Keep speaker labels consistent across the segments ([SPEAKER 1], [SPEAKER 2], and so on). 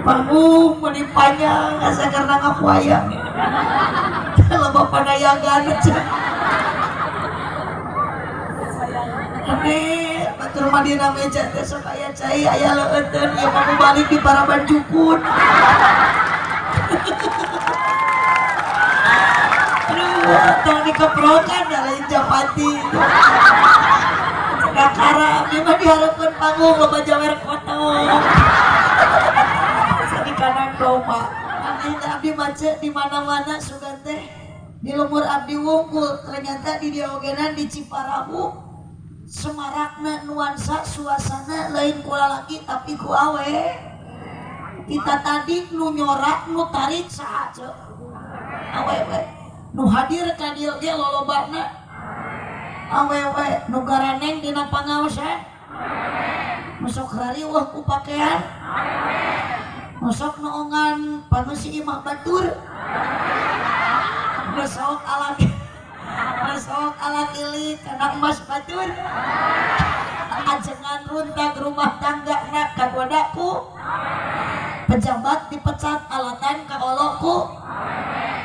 [SPEAKER 1] panggung menipanya asa karena ngapuayang kalau bapak nayangan aja ini batur madina meja teh sok aya cai aya leueteun ieu mah balik di Paraban Jukun. Aduh tong dikeprokan da lain Japati Cakara ieu mah dihareupeun panggung loba jawer kotong di kanan doma aneh abdi mace di mana-mana sugan teh di lumur abdi wungkul ternyata di diogenan di Ciparahu semarakna nuansa suasana lain ku lalaki tapi ku awe kita tadi nu nyorak nu tarik saha ceu awewe nu hadir ka dieu ge lolobana awewe nu garaneng dina pangaosan masuk rariweuh ku pakaian masuk noongan panusi imah batur masuk alat ilik karena emas batur ajengan runtang rumah tangga nak kagodaku pejabat dipecat alatan ka oloku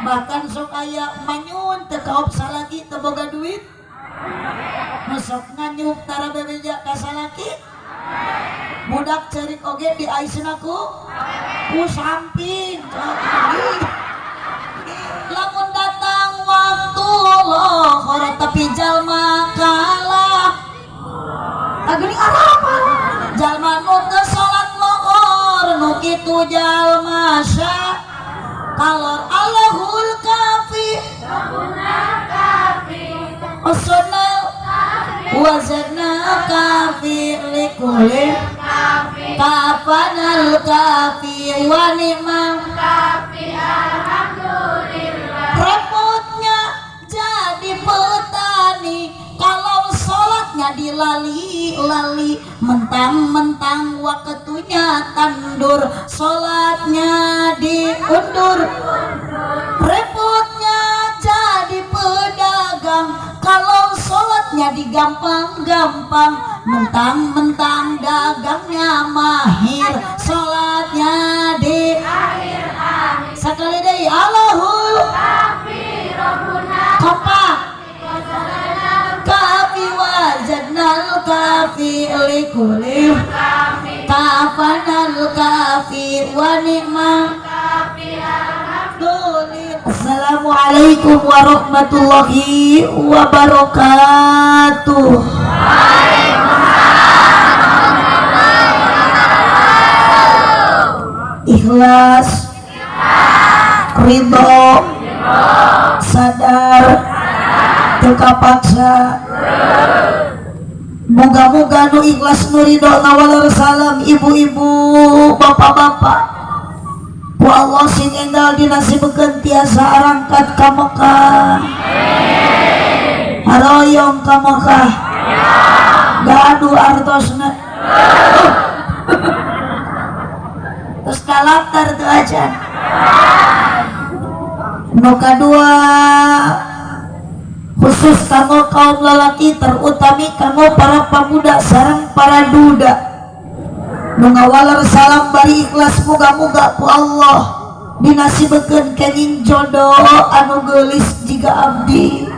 [SPEAKER 1] bahkan sok aya manyun teu kaop salaki teu boga duit masuk nganyuk tara bebeja ka salaki budak cerik oge di aisna ku samping lamun datang waktu lohor tapi jalma kalah ageni harapan jalma nu teu salat lohor nu kitu jalma sya kalor Allahul kafi usunal wazana kafi likulih kafanal kafi wa ni'mal kafi alhamdulillah. Repotnya jadi petani kalau sholatnya dilali-lali mentang-mentang waktunya tandur sholatnya diundur. Repotnya jadi pedagang kalau sholatnya digampang-gampang mentang-mentang dagangnya mahir sholatnya di akhir-akhir sekali deh Allahul kompak kafi wajadnal kafi likulih kafanal kafi wa ni'mal kafi alhamdulillah. Assalamualaikum warahmatullahi wabarakatuh. Ikhlas, ridho, sadar, teka paksa. Moga-moga nu ikhlas nu ridho nawal salam ibu-ibu, bapak-bapak. Ku Allah sing enggal dinasibkeun tiasa arangkat ka Mekah. Haroyong ka Mekah. Gaduh artosna. Terus kalaptar tuh aja. Nu kadua khusus kamu kaum lelaki terutami kamu para pemuda sareng para duda nu ngawaler salam bari ikhlas muga-muga ku Allah dinasibkeun kenging jodoh anu geulis jiga abdi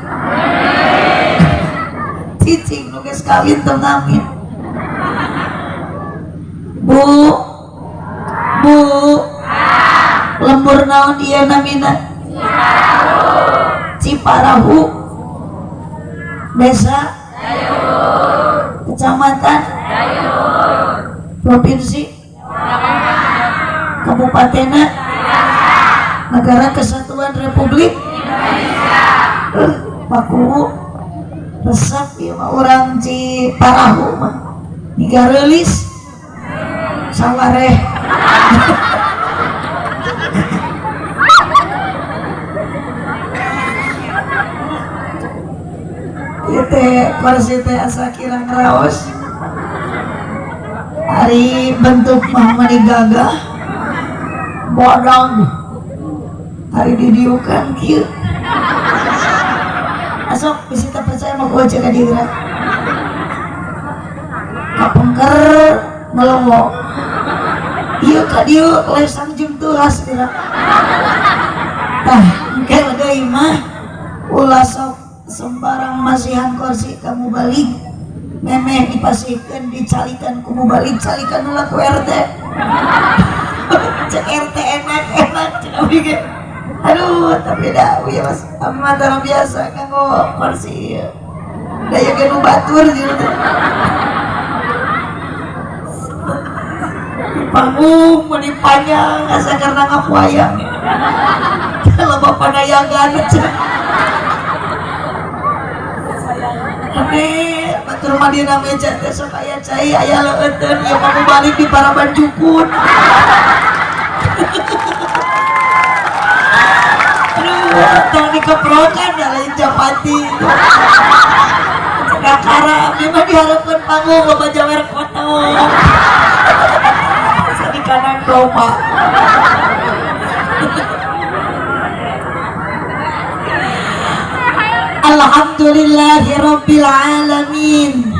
[SPEAKER 1] cicing nu geus kawin teu ngamin. Bu lembur naon ieu namina Ciparahu desa kecamatan provinsi kabupaten negara kesatuan Republik Paku resep ieu mah urang Ciparahu mah digarelis sawareh kursi teh asa kirang raos hari bentuk Muhammad gagah bodong hari didiukan kieu asok bisi teu percaya mah ku aja ka dieu kapengker melongo Iya kak dia lesang jeung turas dina. Tah, engke deui mah ulah sok sembarang masihan kursi kamu balik. Memeh dipasihkeun dicalikan kumu balik calikan ulah ku RT. Cek RT enak-enak cek abdi ge. Aduh, tapi dah ya Mas. Amat biasa kanggo kursi. Daya ge nu batur gitu. Panggung meni panjang asa karena ngapuayang. Kalau bapak nayangan aja. Tapi batur madina meja teh sok aya cai aya leueteun ieu kamu balik di Paraban Jukun. Aduh, tong dikeprokan da lain Japati. Kakara abdi mah dihareupeun panggung loba jawer foto. Di kanan Roma. Alhamdulillahirabbil alamin.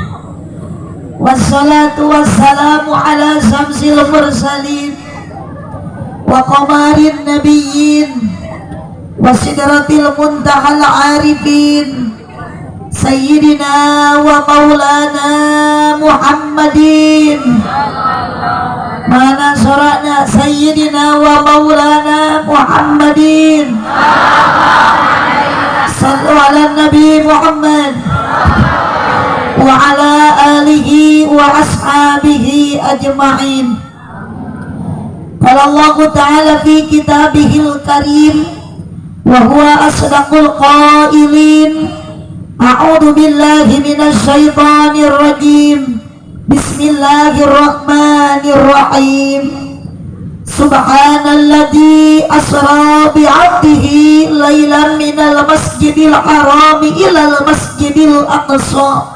[SPEAKER 1] Wassalatu wassalamu ala samsil mursalin wa qamarin nabiyyin wa sidratil muntahal arifin sayyidina wa maulana Muhammadin. Mana suratnya Sayyidina wa Maulana Muhammadin. Sallu ala Nabi Muhammad wa ala alihi wa ashabihi ajma'in. Qala Allah Ta'ala fi kitabihil karim wa huwa asdaqul qailin. A'udzu billahi minasy syaithanir rajim. Bismillahirrahmanirrahim. Subhanalladzi asra bi'abdihi lailan minal masjidil harami ilal masjidil aqsa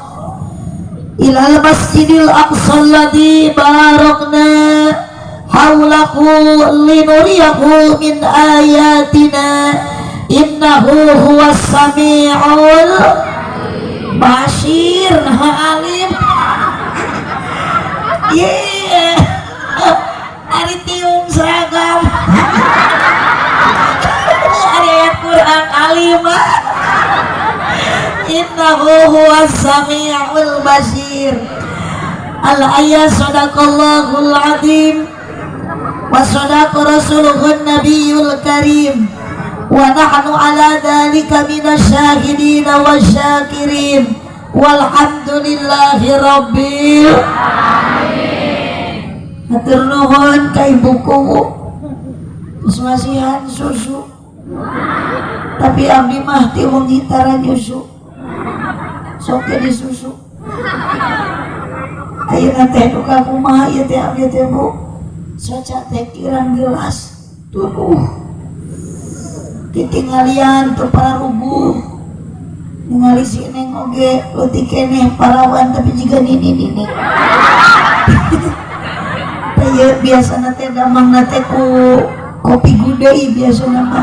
[SPEAKER 1] alladzi barakna haulahu linuriyahu min ayatina innahu huwas sami'ul basir. Alim. Yeah, hari tium seragam. Hari ayat Quran alimah. Innahu huwas sami'ul basir. Al-ayat sadaqallahul azim wa sadaqa rasuluhun nabiyul karim wa nahnu ala dhalika minasyahidina wa syakirin walhamdulillahi rabbil hatur nuhun ka ibuku geus masihan susu tapi abdi mah ti wengi tara nyusu sok di susu ayeuna teh duka kumaha ieu teh abdi teh Bu saca teh kirang gelas tuduh titinggalian teu pararubuh ningali si Neng oge leutik keneh parawan tapi jiga nini ya biasana teh damangna teh ku kopi gudai biasana mah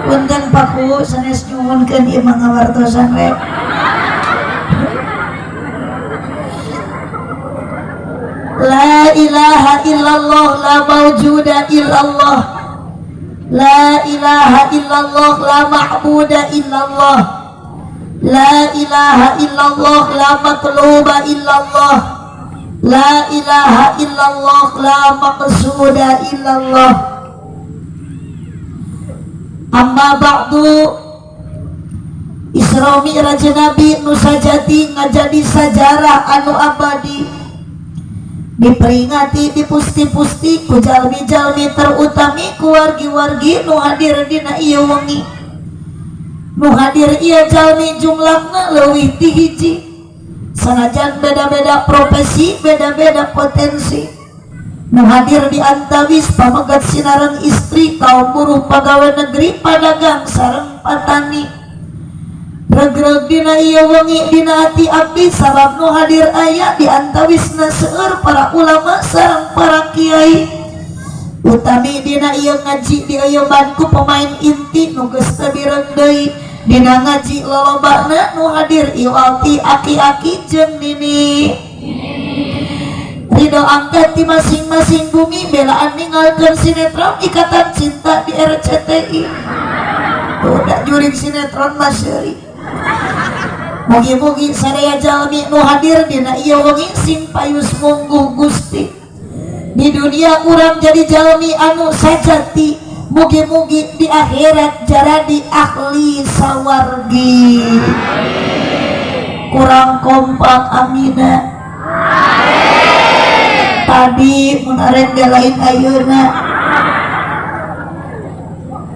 [SPEAKER 1] punten Paku sanes nyuwunkeun ieu mah ngawartosan we. La ilaha illallah la mawjuda illallah. La ilaha illallah la ma'buda illallah. La ilaha illallah la matluba illallah. La ilaha illallah la maqsuda illallah. Amma ba'du. Isra Mi'raj Nabi nu sajati ngajadi sajarah anu abadi, diperingati dipusti-pusti ku jalmi-jalmi terutami ku wargi-wargi nu hadir dina ieu wengi. Nu hadir ieu jalmi jumlahna leuwih ti hiji. Sanajan beda-beda profesi, beda-beda potensi. Nu hadir di antawis pamegat sinaran istri, kaum buruh, pegawai negeri, padagang sareng patani. Regreg dina ieu wengi dina hati abdi sabab nu hadir aya di antawisna seueur para ulama sareng para kiai. Utami dina ieu ngaji diayoban ku pemain inti nu geus teu bireng deui. Dina ngaji lolobana nu hadir ieu alti aki-aki jeung nini. File angkat di masing-masing bumi belaan ninggalkan sinetron Ikatan Cinta di RCTI. Tuh udah juring sinetron Mas Yeri. Mugi-mugi sadaya jalmi nu hadir dina ieu wengi sing payus mungguh Gusti. Di dunia urang jadi jalmi anu sajati, mugi-mugi di akhirat jaradi ahli sawargi. Kurang kompak amina. Tadi menareng galain ayeuna.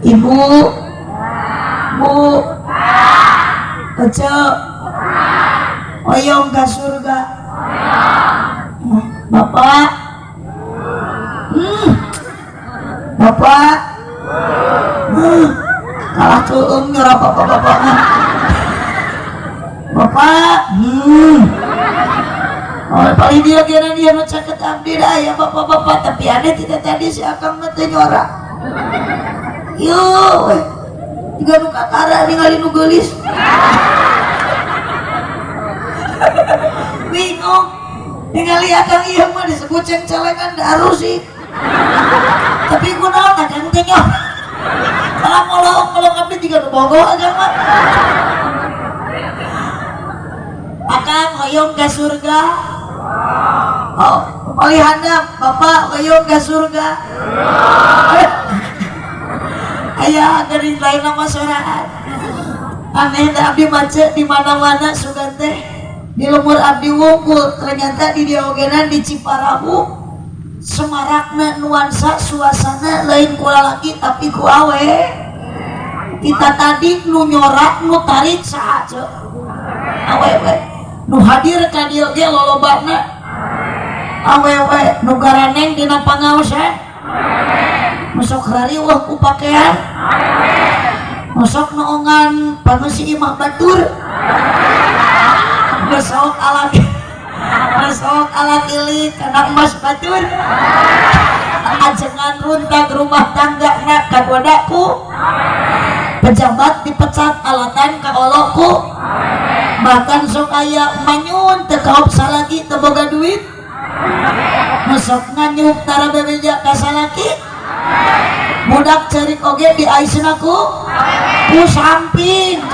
[SPEAKER 1] Ibu, Bu, Ece, oyong ke surga. Bapak, Bapak, kalah tuung nyerah bapak-bapak. Bapak, oh paling dia kira dia mencaket abdi dah ya bapak-bapak, tapi ada tidak tadi si akang nanti nyora. Yo, tiga nu kakara ningali nu geulis. Bingung, ningali akang ieu mah disebut ceng-celengan daru sih. Tapi kunaon akang teh nyora. Salah molong abdi tiga nu bogo akang mah. Akang hoyong ke surga. Oh, paling handap bapak hoyong ke surga. Ayah dari lain nama sorangan. Aneh dah abdi macet di mana-mana sugan teh. Di lumur abdi wungkul ternyata di diogenan di Ciparahu. Semarakna nuansa suasana lain ku lalaki tapi ku awe. Kita tadi nu nyorak nu tarik saha awewe. Nu hadir ka dieu ge lolobana awewe nu garaneng dina pangaosan masuk rariweuh ku pakean masuk noongan panusi imah batur masuk alat ilik kana emas batur ajengan runtag rumah tangga na kagodaku pejabat dipecat alatan ka olokku bahkan sok aya manyun teu kaop salaki teu boga duit masuk nganyuk tara bebeja ka salaki budak cerik oge di aisna ku samping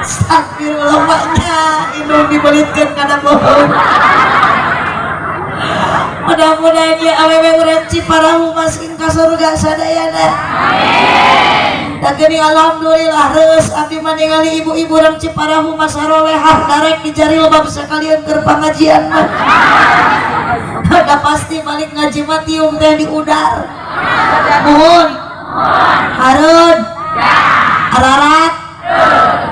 [SPEAKER 1] astagfirullah maknya indung dibelitkeun kana bohong. Mudah-mudahan ya awewe urang Ciparahu maskin ka surga sadayana. Amin. Da geuning alhamdulillah reus abdi mah ningali ibu-ibu urang Ciparahu masarolehah darek di jari lobab sakalian keur pangajian mah. Da pasti balik ngaji mah tiung teh di udar. Nuhun. Hareun. Ararat.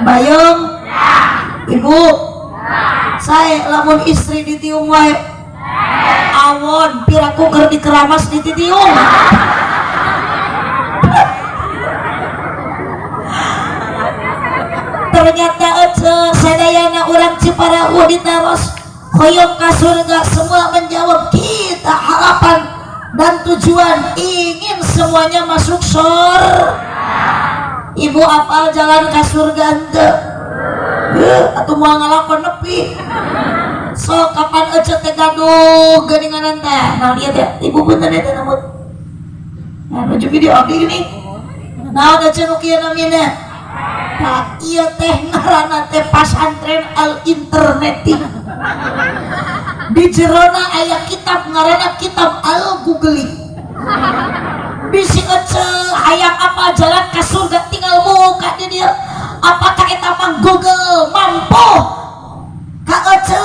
[SPEAKER 1] Bayung. Ibu. Sae lamun istri ditiung wae. Awon piraku keur dikeramas di titiung. Ternyata sadayana urang Ciparahu ditaros hoyong ka surga semua menjawab kita harapan dan tujuan ingin semuanya masuk surga. Ibu apal jalan ka surga henteu? Atuh moal ngalakon nepi. So kapan ece teh gaduh geuninganan teh naon ieu teh ibu punten eta namun baju video abdi gini naon ece nu kieu namina tak ieu teh ngaranna teh pasantren al interneti di jerona aya kitab ngaranna kitab al googling bisi ece hayang apa jalan ka surga tinggal muka di dieu apakah eta mah Google mampu ka ece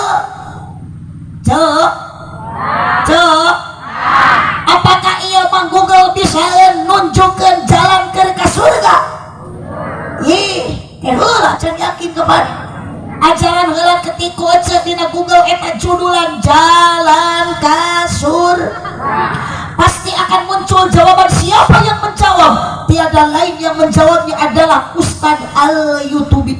[SPEAKER 1] apakah ia mah Google bisa nunjukkan jalan ke surga? Heula can yakin kepada ajaran heula ketiku aja dina Google eta judulan jalan ke surga. Pasti akan muncul jawaban siapa yang menjawab? Tiada lain yang menjawabnya adalah Ustadz Al-Yutubi.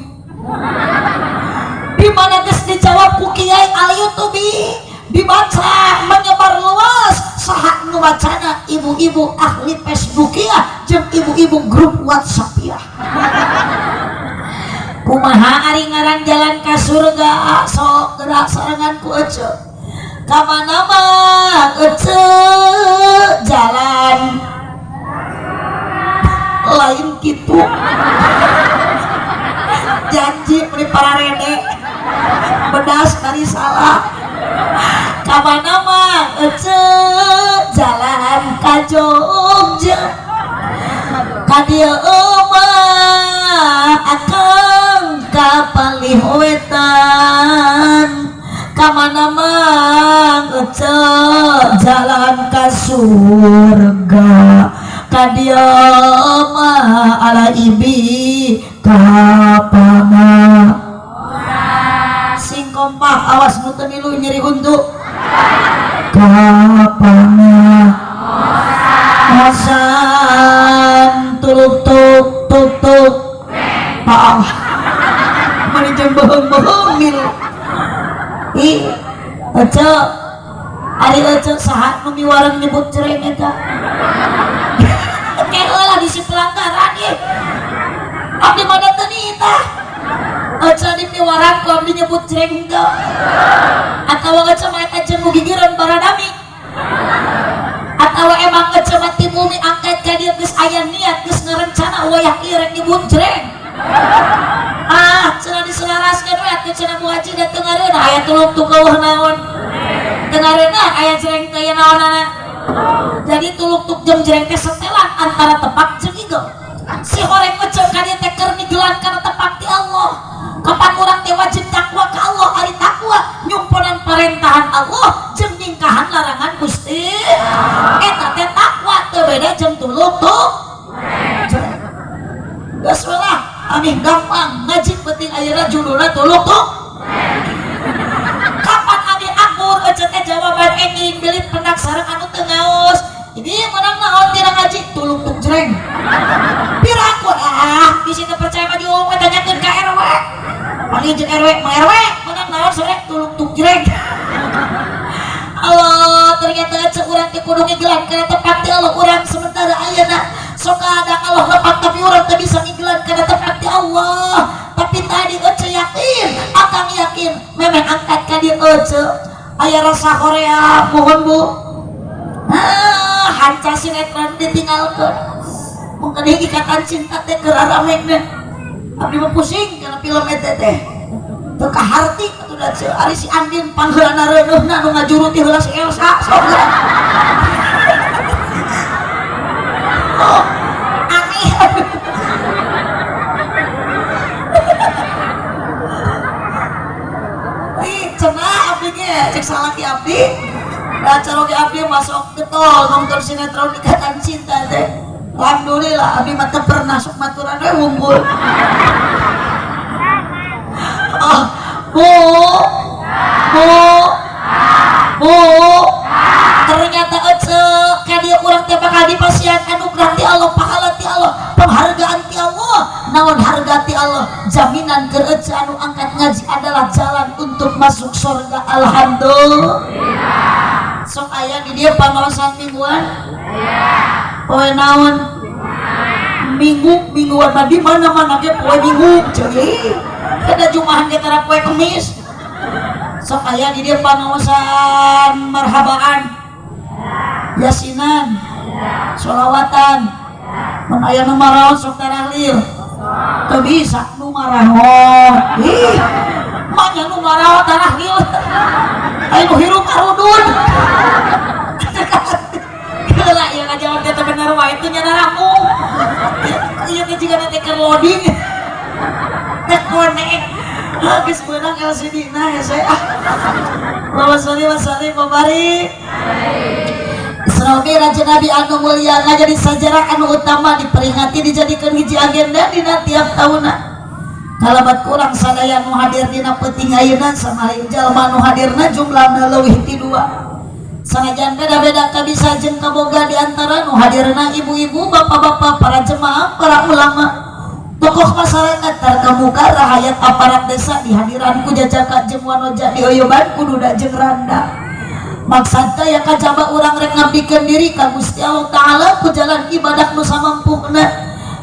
[SPEAKER 1] Di mana geus dijawab ku Kiai Al-Yutubi dibaca menyebar luas saha nu bacana ibu-ibu ahli Facebookiah jeung ibu-ibu grup WhatsAppiah. kumaha ari ngaran jalan ka surga sok gerak sarangan ku ece kamana mah ece jalan lain gitu janji beli para rede bedas dari salah kamana mah ece jalan ka Jogja ka dieu mah akang ka Paliwetan kamana mah ece jalan ka surga ka dieu mah ala ibi kapana sing kompak awas nu teu milu nyeri untuk kapana mosan tuluk tuk tuk tuk paah mani jeung beheung-beheung milu ih ece ari ece saha nu miwareng nyebut cereng eta kayak lah di si pelanggaran ya abdi mana tenita aja di piwaran ku abdi nyebut cereng enggak atau aja main aja mugigiran baradami atau emang aja mati bumi angkat ke dia geus aya niat geus ngarencana wayah irek nyebut cereng cenah diselaraskeun we atuh cenah Bu Haji da teu ngareuna aya tuluk tukeuh naon teu ngareuna aya cereng teu aya naonana jadi tuluk tuk jeung jereng teh setelan antara tepak jeung igel si horeng ngecek ka dieu teh keur nigelan kana tepak ti Allah kapan urang teh wajib takwa ka Allah ari takwa nyumponan parentahan Allah jeung nyingkahan larangan Gusti eta teh takwa teu beda jeung tuluk tuk geus lah amih gampang ngaji penting ayeuna judulna tuluk tuk kapan amih akur ece teh jawaban enging bilit pendak sareng anu teu ngaos ini menang naon tina ngaji tuluk tuk jreng piraku bisi teu percaya mah diomong tanyakeun ka RW paling jeung RW mah RW menang naon sore tuluk tuk jreng Allah ternyata ece urang teh kudu ngigelan kana tepat ti Allah urang sementara ayeuna sok kadang Allah lepat tapi urang teh bisa ngigelan kana tepat ti Allah tapi tadi ece yakin akang yakin memeh angkat ka dieu ece aya rasa Korea mohon Bu hanca sinetron ditinggalkeun mungkin ikatan cinta teh keur aramena abdi mah pusing kana film eta teh teu kaharti atuh da ceu ari si Andin pangheulana reuneuhna nu ngajuru ti heula si Elsa sok oh aneh cenah abdi ge cek salaki abdi calogi abdi masuk ke tol nonton sinetron ikatan cinta teh alhamdulillah abdi mah teu pernah sok maturan we unggul bu ternyata ece ka dieu urang teh bakal dipasihan anugerah ti Allah pahala ti Allah penghargaan ti Allah naon harga ti Allah jaminan keur ece anu angkat ngaji adalah jalan untuk masuk surga alhamdulillah sok aya di dieu pangaosan mingguan poe naon mingguan mah di mana-mana ge poe minggu ceui kada jumahan ge tara poe Kamis sok aya di dieu pangaosan marhabaan yasinan sholawatan mun aya nu maraos sok tarahlil teu bisa nu maraos ih manya nu maraos tarahlil aya nu hirup arudun heula ieu ngajawab teh bener wae teu nya naramu ieu teh jiga teh keur loading teh konek geus beunang LCD na ya saya Wassalamualaikum warahmatullahi Isra Mi'raj Nabi anu mulia ngajadi sajarah anu utama diperingati dijadikan hiji agenda dina tiap tahunna kalabat kurang sadaya nu hadir dina peuting ayeuna samari jalma nu hadirna jumlahna leuwih ti 2 sanajan beda-beda kabisa jeung kaboga di antara nu hadirna ibu-ibu bapak-bapak para jemaah para ulama tokoh masyarakat terkemuka rakyat aparat desa dihadiran ku jajaka jeung wanoja dioyoban kudu da jeung randa maksudna ya kajaba urang rek ngabdikeun diri ka Gusti Allah taala ku jalan ibadah nu samampuhna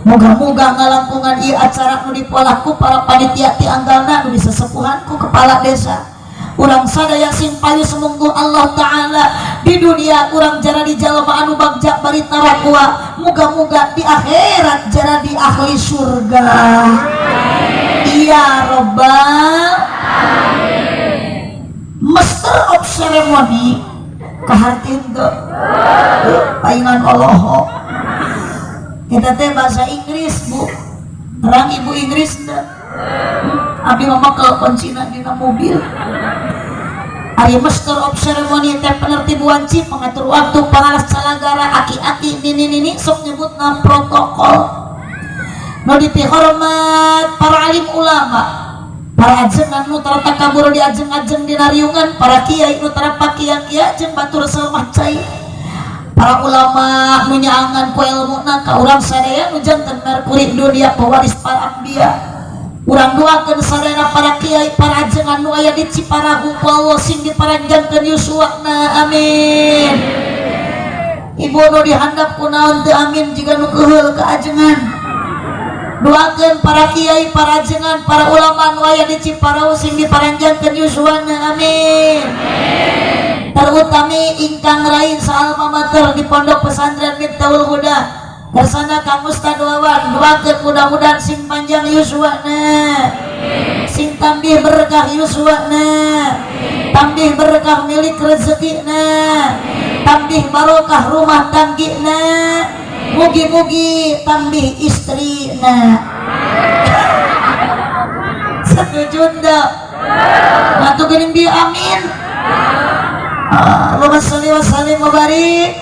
[SPEAKER 1] Moga-moga ngalangkungan ieu acara nu dipolaku para panitia ti anggalna nu disesepuhanku kepala desa. Urang sadaya sing payu semungguh Allah Ta'ala di dunia urang jara di jalma anu bagja bari tarakwa, moga-moga di akhirat jara di ahli surga. Ya Rabbal Master of Ceremony kahartin tuh paingan Allah. Kita teh bahasa Inggris bu, orang ibu Inggris dah. Abi mama kalau kuncina di mobil. Ari Master of Ceremony teh penertibuan cip mengatur waktu pangalas calagara aki-aki nini sok nyebut nama protokol. Nu dipihormat para alim ulama, para ajengan nu tara takabur di ajeng-ajeng di nariungan, para kiai nu tara pakian-kiai jeung batur salemah cai. Para ulama nu nyaangan ku ilmuna ka urang sadaya nu janten merkuri dunia pewaris para anbiya. Urang doakeun sadayana para kiai para ajengan nu aya di Ciparahu ku Allah sing diparanjangkeun yuswana amin. Ibu nu dihandap ku naon teu amin jiga nu keheul ka ajengan. Doakeun para kiai para ajengan para ulama nu aya di Ciparahu sing diparanjangkeun yuswana amin. Terutami ingkang rain saalma mater di Pondok Pesantren Miftahul Huda bersana Kang Ustad Wawan, doakeun mudah-mudahan sing panjang yuswana, sing tambih berkah yuswana, tambih berkah milik rezekina, tambih barokah rumah tanggina, mugi-mugi tambih istrina. Setuju ndak? Matu geuning bi amin. Allahumma sholli wa sallim wa barik.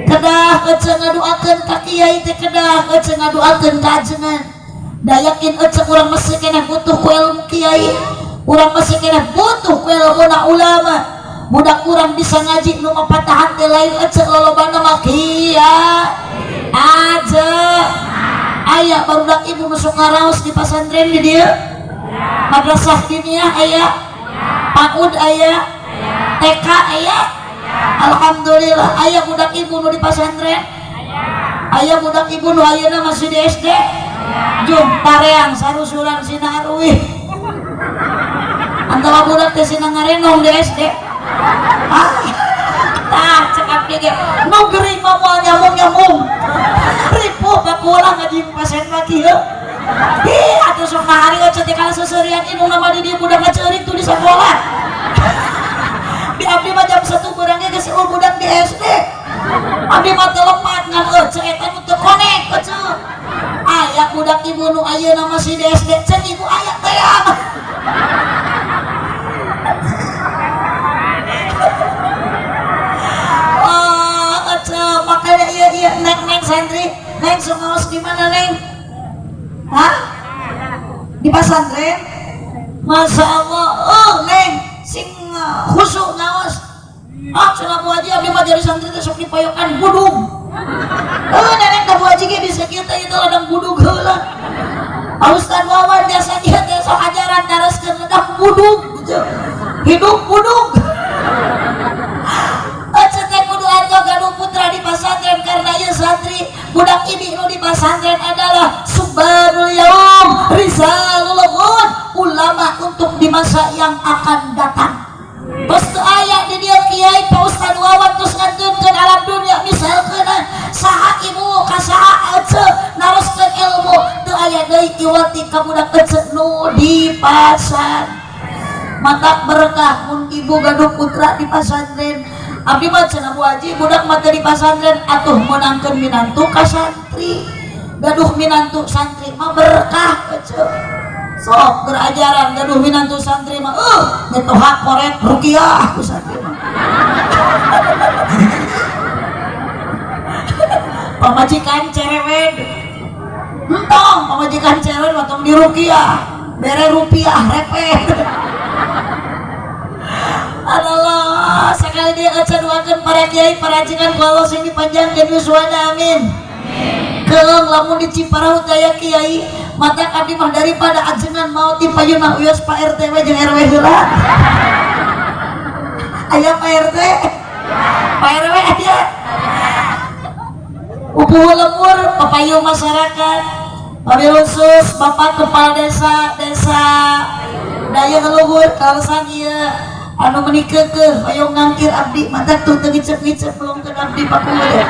[SPEAKER 1] Kedah ece ngaduakeun ka kiai teh, kedah ece ngaduakeun ka ajengan. Da yakin ece urang masih keneh butuh ku ilmu kiai, urang masih keneh butuh ku ilmuna ulama. Budak urang bisa ngaji nu mapatahan teh lain ece lolobana mah kiai aja. Aya barudak ibu nu sok ngaraos di pasantren di dieu. Madrasah diniyah aya, PAUD aya, TK aya. Alhamdulillah aya budak ibu nu di pasantren, aya budak ibu nu ayeuna masih di SD. Jum pareang sarusuran sina arwih antara budak teh sina ngarenong di SD. Tah cek abdi ge nu geuring mah moal nyambung-nyambung ripuh bakulang ngaji pasien mah kieu. Ih atuh sok ngahari ocet kana seseurian indung nama di dieu budak ngaceurik tuh di sekolah. Di abdi mah jam 1 beurangnya geus budak di SD. Abdi mah telepat ngan ece eta nu teu konek ece. Aya budak ibu nu ayeuna masih di SD, ceun ibu aya teh. Oh, ece makanya iya neng santri, neng sok ngaos di mana neng? Hah? Di pasantren? Masya Allah. Oh neng sing khusuk ngaos. Cenah Bu Haji abdi mah jadi santri teh sok dipayokan budug. Neneng ka Bu Haji ge bisa kieu teh itu ladang budug heula. Ustaz Wawan biasa kieu teh sok ajaran dareskeun ladang budug gitu. Hidup budug. Teh kudu atuh gaduh putra di pasantren karena ieu santri budak ini nu di pasantren adalah subhanul yaum risalul ghud, ulama untuk di masa yang akan datang. Terus tu ayat di dia kiai Pak Ustad Wawan terus ngantunkeun alam dunia misalkeun saha ibu ka saha ece naroskeun ilmu teu aya deui iwati ka budak ece nu di pasan. Matak berkah mun ibu gaduh putra di pasantren. Abdi mah cenah Bu Haji budak mah di pasantren atuh meunangkeun minantu ka santri. Gaduh minantu santri mah berkah ece. Sok berajaran gaduh minantu santri mah ngetoha korek rukiah ku santri mah. Pamajikan cerewet entong pamajikan cerewet matong di rukiah bere rupiah repet. Allah sekali dia acaduakeun para kiai para ajengan ku Allah sing dipanjangkeun yuswana amin. Keung lamun di Ciparahu daya kiai mata abdi mah daripada ajengan mau ti payuna uyos Pak RT we jeung RW heula. Aya Pak RT, Pak RW aya. Upuh lemur pepayu masyarakat Pabilusus Bapak Kepala Desa Daya Leluhur kawasan ieu anu menikah ke ayo ngangkir abdi mata tuh ngicep-ngicep belum ke abdi Paku ya.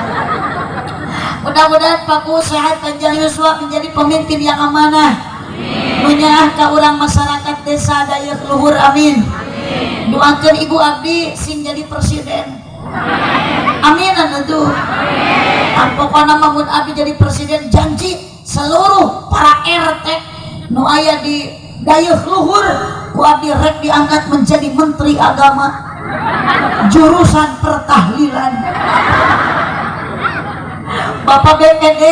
[SPEAKER 1] Mudah-mudahan Paku sehat panjang yuswa menjadi pemimpin yang amanah. Menyah ka urang masyarakat desa Daya Leluhur amin. Doakeun ibu abdi sing jadi presiden. Amin atuh. Pokokna mamun abdi jadi presiden janji seluruh para RT nu aya di Daya Luhur ku abdi rek diangkat menjadi menteri agama jurusan pertahlilan. Bapak BPD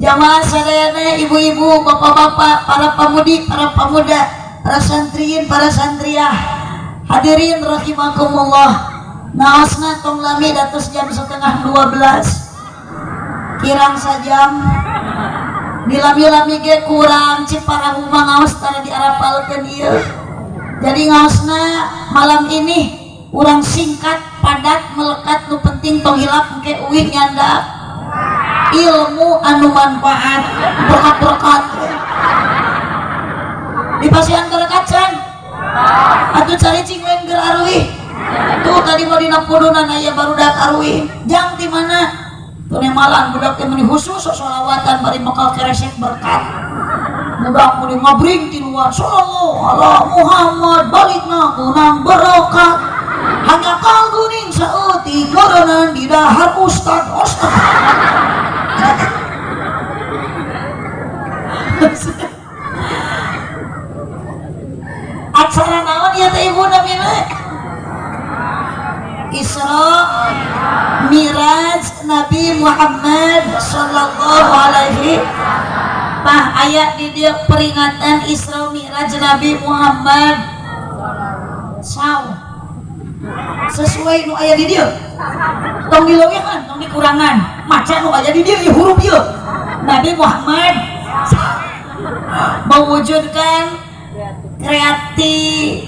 [SPEAKER 1] jamaah sadayana ibu-ibu bapak-bapak para pamudi para pemuda para santriin para santriah hadirin rahimakumullah naosna tong lami datus jam 11:30 kirang sajam di lami-lami ge kurang Ciparahu ngaos tara diarapalkeun ieu. Jadi ngaosna malam ini urang singkat padat melekat nu penting tong hilap engke uwi nyandak ilmu anu manfaat berkat-berkat di pasian berkat can atuh cari cingwen keur aruih tuh tadi mau dina pudunan aya barudak aruih jang di mana tuh malan budak teh meni khusus sholawatan bari bakal keresek berkat budak meni ngabring ti luar sallallahu ala Muhammad balikna kunang berkat hanya kalguning sauti koronan di dahar ustad acara naon ya teh ibu namina Isra Miraj Nabi Muhammad sallallahu alaihi ayat di dia peringatan Isra Miraj Nabi Muhammad saw sesuai nu aya di dia tong dilewihan tong dikurangan maca nu aya di dia huruf ieu Nabi Muhammad mewujudkan kreativitas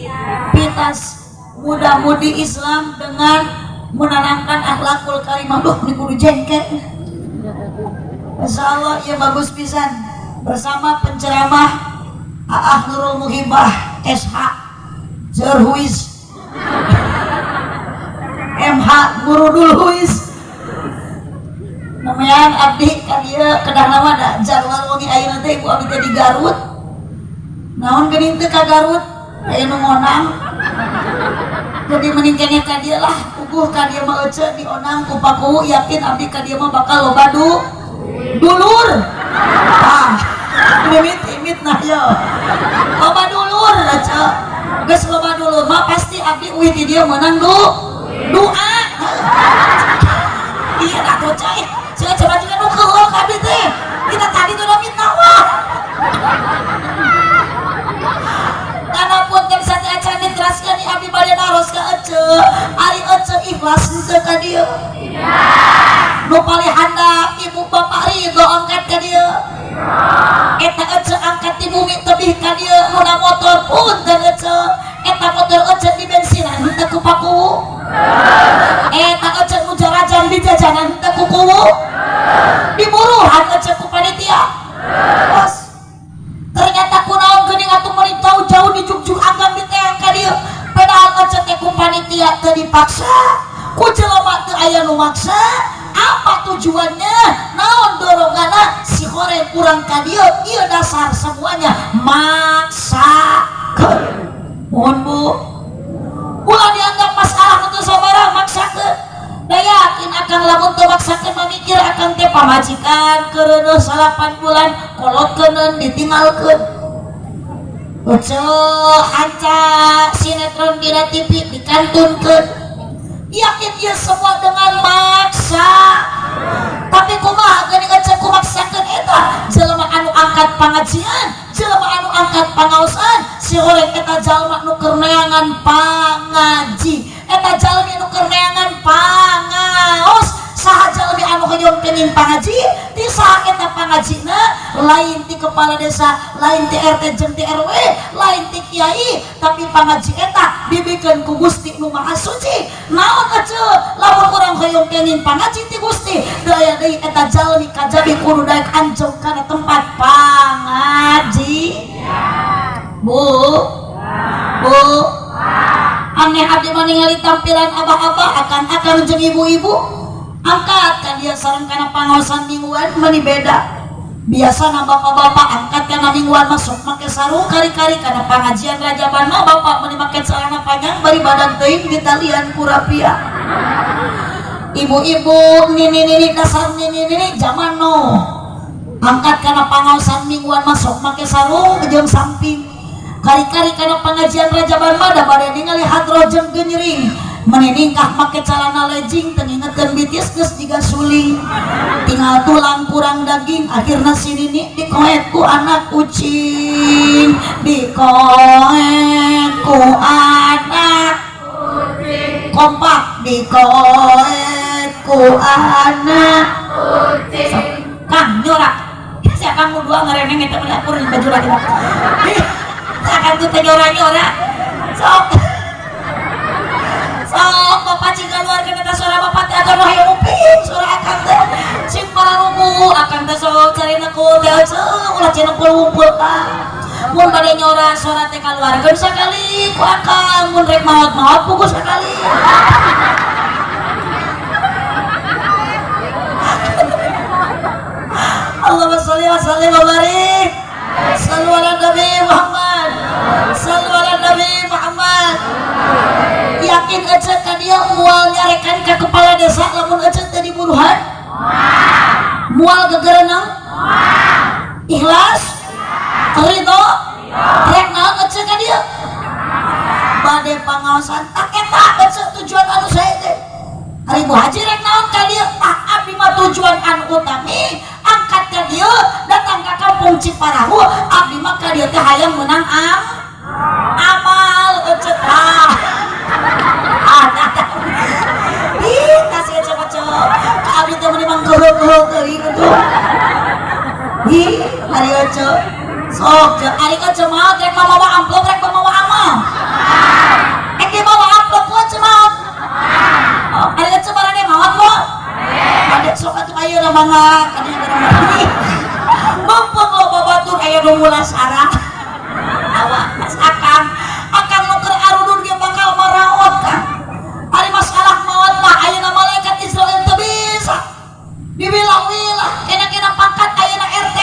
[SPEAKER 1] muda-mudi Islam dengan menanamkan akhlakul karimah. Duh, ini kudu jengkel. Masya Allah, ya bagus pisan. Bersama penceramah Aah Nurul Muhibah SH Zerhuis MH Nurul Huis namanya abdi kadia kedah nama da jadwal wangi ayeuna teh ibu abdi teh di Garut naon geuning teh ka Garut aya nu ngonang jadi meningkatnya kadia lah uguh kadia mah ece dionang ku Paku yakin abdi kadia mah bakal loba dulur imit nah yo loba dulur ece geus loba dulur mah pasti abdi uih di dia menang doa iya dah tocai saya coba juga nu keulok abdi teh kita tadi tuh namit nawa karena pun kan sate acara diteraskan di abdi bade naros ka ece ari ece ikhlas henteu ka dieu nu paling handap ibu bapak ridho angkat ka dieu eta ece angkat di bumi tebih ka dieu mun motor punten ece eta motor ece di bensinan henteu ku Paku eta ece nu jarajan di jajanan henteu ku kuwu diburuhan ece ku panitia bos ternyata kunaon geuning atuh meuli jauh-jauh di jugjug agam di teang ka dieu padahal ece teh ku panitia teu dipaksa ku jelema teu aya nu maksa apa tujuannya naon dorongana si horeng kurang ka dieu ieu dasar semuanya maksakeun mohon bu ulah dianggap masalah untuk sabarang maksakeun da yakin akan lamun teu maksakeun mamikir akan teh pamajikan keureuh 8 bulan kolotkeun ditinggalkeun ece anca sinetron dina TV dikantunkeun yakin ieu semua dengan maksa tapi kumaha geuning ece kumaksakeun eta jelema anu angkat pangajian jelema anu angkat pangaosan si horeng eta jalma nu keur neangan pangaji eta jalmi nu keur neangan pangaos saha jalmi anu hoyong kenging pangaji ti saeta pangajina lain ti kepala desa, lain ti RT jeung ti RW, lain ti kiai, tapi pangaji eta dibikeun ku Gusti nu Maha Suci. Naon atuh lamun urang hoyong kenging pangaji ti Gusti daya deui eta jalmi kajabi kudu daek anjong kana tempat pangaji. Bu aneh abdi ningali tampilan abah-abah akan jeung ibu-ibu angkat kan dia sareng kana pangaosan mingguan meuni beda. Biasa bapak-bapak angkat kana mingguan masuk make sarung kari-kari kana pengajian rajaban mah bapak meuni make celana panjang bari badan teuing ditalian ku rapia. Ibu-ibu nini dasar nini zaman no angkat kana pangaosan mingguan masuk make sarung jeung samping kari-kari kana pengajian rajaban mah da bade ningali hadroh jeung genyering meningkah make celana legging teu ngingetkeun bitis geus jiga suling tinggal tulang kurang daging akhirna sinini dikoek ku anak kucing dikoek ku anak kucing kompak dikoek ku anak kucing Kang nyorak sia Kang nu dua ngareneng eta mah apur baju lagi akan tuh nyora sok bapak cing keluarga kita suara bapak teh akan wahyu uping suara akan teh cing pararumu akan teh sok cari nekul teh ulah cina ngumpul kang mun bade nyora suara teh keluarga sakali ku akang mun rek maot pugus sakali Allahumma sholli wa sallim wa barik sallu ala nabi Muhammad sallu ala nabi Muhammad. Yakin aja ka dia mual nyarekan ke kepala desa lamun aja teh diburuhan mual gegerenang ikhlas ridho rek naon aja ka dia bade pangaosan tak eta aja tujuan anu sae teh ari Bu Haji rek naon ka dia abdi mah tujuan anu utami angkat ka dia datang ka kampung Ciparahu abdi mah ka dia teh hayang menang amal aja ih kasih aja kacau abdi teh meuni manggeuleuh teuing atuh ih ari aja sok ari aja mah rek mawa amplop rek mawa amal ek di mawa amplop ku aja mah ari aja barane mawat lo adek sok atuh ayeuna mangga kadieu gara mumpung lo babatur aya nu mulas arah awas akang nuker arudun dia bakal maraot kan ari masalah maot mah ayeuna malaikat Israel teu bisa dibilang-bilang kena pangkat ayeuna RT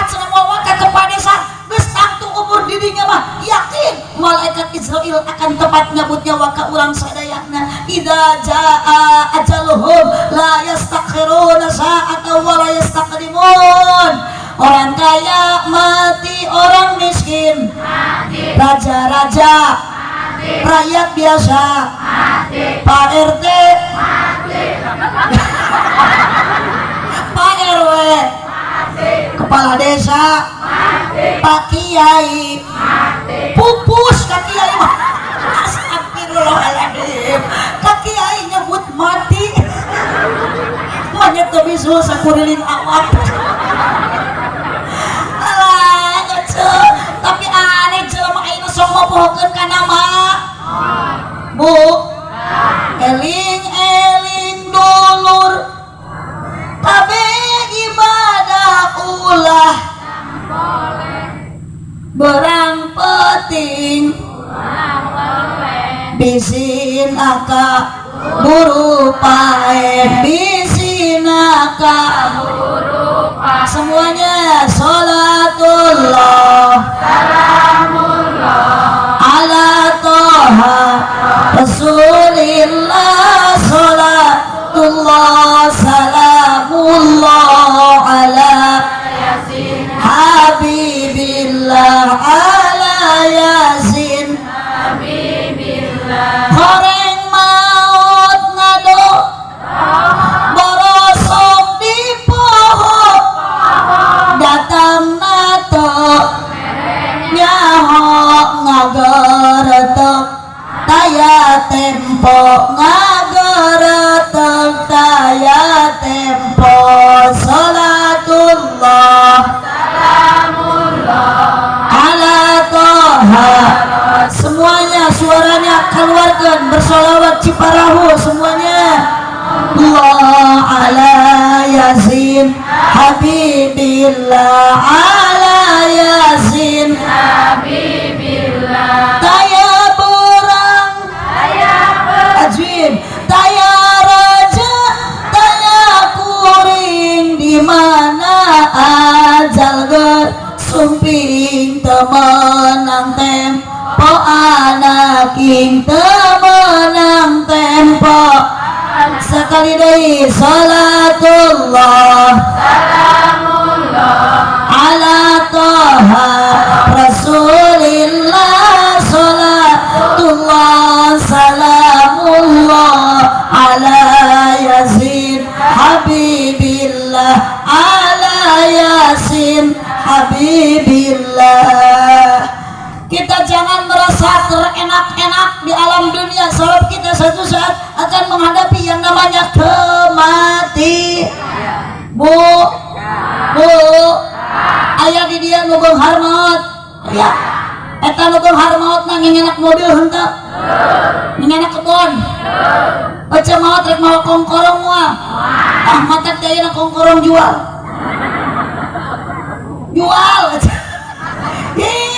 [SPEAKER 1] cenah moal ka kepala desa geus tangtu umur di dinya mah yakin malaikat Israel akan tepat nyabut nyawa ka urang sadayana idza jaa ajaluhum la yastakhiruna sa'atan wa la yastaqdimun. Orang kaya mati, orang miskin mati, raja-raja mati, rakyat biasa mati, Pak RT mati, Pak RW mati, kepala desa mati, Pak Kiai mati, pupus Kak Kiai mah astagfirullahaladzim Kak Kiai nyebut mati monyet teu bisul sakuriling awak tapi aneh jelema ayeuna sok mobohkeun ka nama Bu eling dulur kabeh ibadah ulah berang peting bisin aka buru pae bisin aka semuanya sholatullah salamullah ala toha rasulillah sholatullah salamullah ala yasin habibillah ala yasin habibillah horeng maut ngado borosok di pohon datang nato nyaho ngageretek taya tempo ngageretek taya aya tempo salatullah ala toha. Semuanya suaranya keluarkan bersolawat Ciparahu semuanya. Allah ala yasin habibillah ala yasin habibillah taya berang ajwin taya raja taya kuring di mana ajal ger sumping temenang tempo anaking temenang tempo. Sekali deui salatullah ala toha rasulillah salatullah salamullah ala yasin habibillah ala yasin habibillah. Kita jangan merasa terenak-enak di alam dunia, sebab kita satu saat akan menghadapi yang namanya kematian. Bu, ayah di dia nugong harmaut, ya, eta nugong harmaut nanging enak mobil henteu, enak kebon, baca maut rek mawa kongkorong mah, mata teh na kongkorong jual.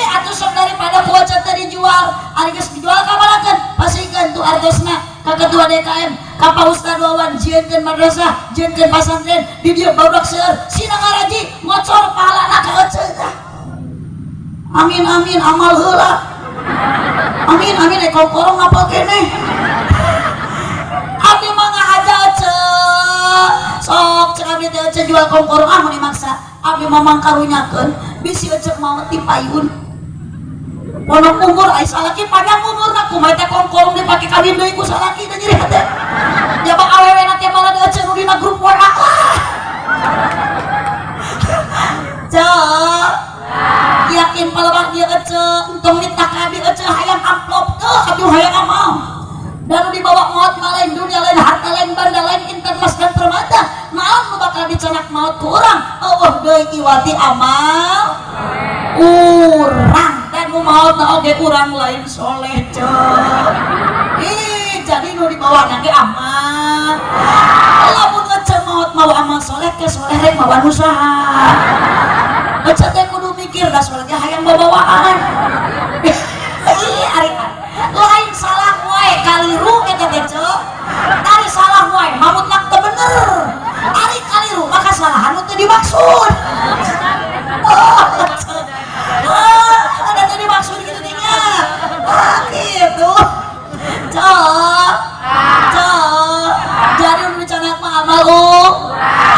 [SPEAKER 1] Atuh sok daripada kuaca tadi jual, ari geus dijual kamalakeun, pasikeun tu artosna ka ketua DKM, ka Pak Ustad Wawan, jieunkeun madrasah, jieunkeun pasantren, di dieu barudak seueur, sina ngaraji ngocor pahalana ka eceuk. Amin amin amal heula. Amin amin kongkorong ngapal keneh. Abdi mah ngahaja eceuk. Sok cek abdi teh eceuk jual kongkorong mun dimaksa. Abdi mah mangkarunyakeun bisi eceuk maot ti payun. Pondok umur ai salaki panjang umurna kumaha teh kongkorong dipake kawin deui ku salaki teh nyeri hate. Jaba awewena teh malah eceuk nu dina grup WA. Cek yakin palebah dia eceuk entong ditak abdi eceuk hayang amplop teu abdi hayang amal. Dan dibawa maut lain dunia lain harta lain banda lain intan mas dan permata. Naon nu bakal dicenak maut ku urang? Eueuh deui kiwati amal urang. Dan nu maut na oge urang lain soleh ceuh. Jadi nu dibawa na ge amal. Lamun ngeceuk maut mawa amal soleh ke soleh rek mawa usaha. Eceuk teh kudu mikir da soleh hayang babawaan. Ari lain salah wae kaliru eta teh ceuh. Ari salah wae mamutna teu bener. Ari kaliru maka salahan teu dimaksud. Ada teu dimaksud kitu teh nya. Kitu. Ceuh. Jadi mun dicanak mah amal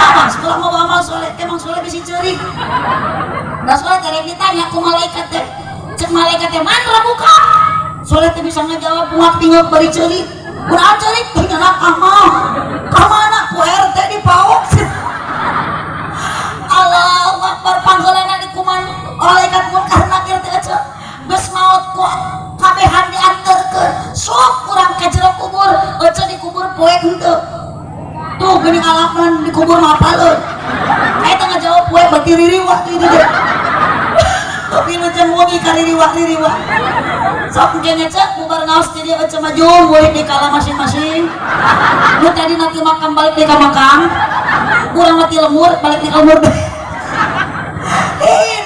[SPEAKER 1] amal sekolah mau amal soleh emang soleh bisi ceurik. Da soleh teh ditanya ku malaikat teh. Cek malaikat teh mana buka? Soleh teh bisa ngajawab buat tinggal bari ceulik. Kunaon ceulik? Teu nyanak amal. Ka mana ku RT di PAOK. Allahu Akbar panggeulana di kuman malaikat munkar nakir teh eceuk. Geus maot ku kabehan dianterkeun. Sok urang ka jero kubur, eceuk di kubur poek henteu. Tuh geuning alapan di kubur mah apaleun. Eta ngajawab poek bati ririwa teh teh. Tapi lu jangan wangi kali riwa. Sok kayaknya cek bubar ngaos jadi ece maju boleh di kala masing-masing. Lu tadi nanti makam balik di makam, kurang mati lemur balik di lemur deh.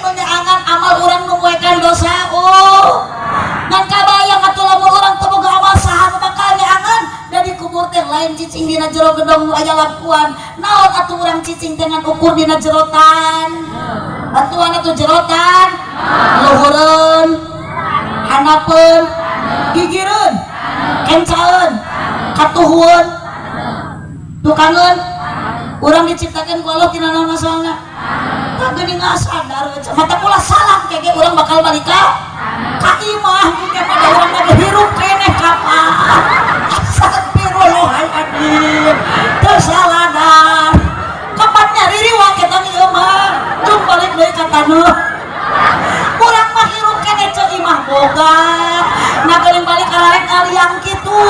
[SPEAKER 1] Menyangan amal orang menguaikan dosa. Ngan kabayang atuh lamun orang teu boga amal saha nu bakal nyangan dari kubur teh lain cicing dina jero gedong aya lampuan. Naon atuh urang cicing teh ngan ukur dina jerotan. Atuan atuh jerotan, luhureun, hanapeun, gigireun, kencaeun, katuhueun, tukangeun. Urang diciptakeun ku Allah tina naon asalna? Tah geuning sadar mata kula salah kege urang bakal balik ka imah muga pada urang mah hirup keneh kapan. Astagfirullahaladzim. Teu saladar. Kapan nyari riwa kita ieu mah. Cung balik deui ka taneuh. Urang mah hirup keneh ceuk imah boga. Na geuning balik ka larek kaliang kitu.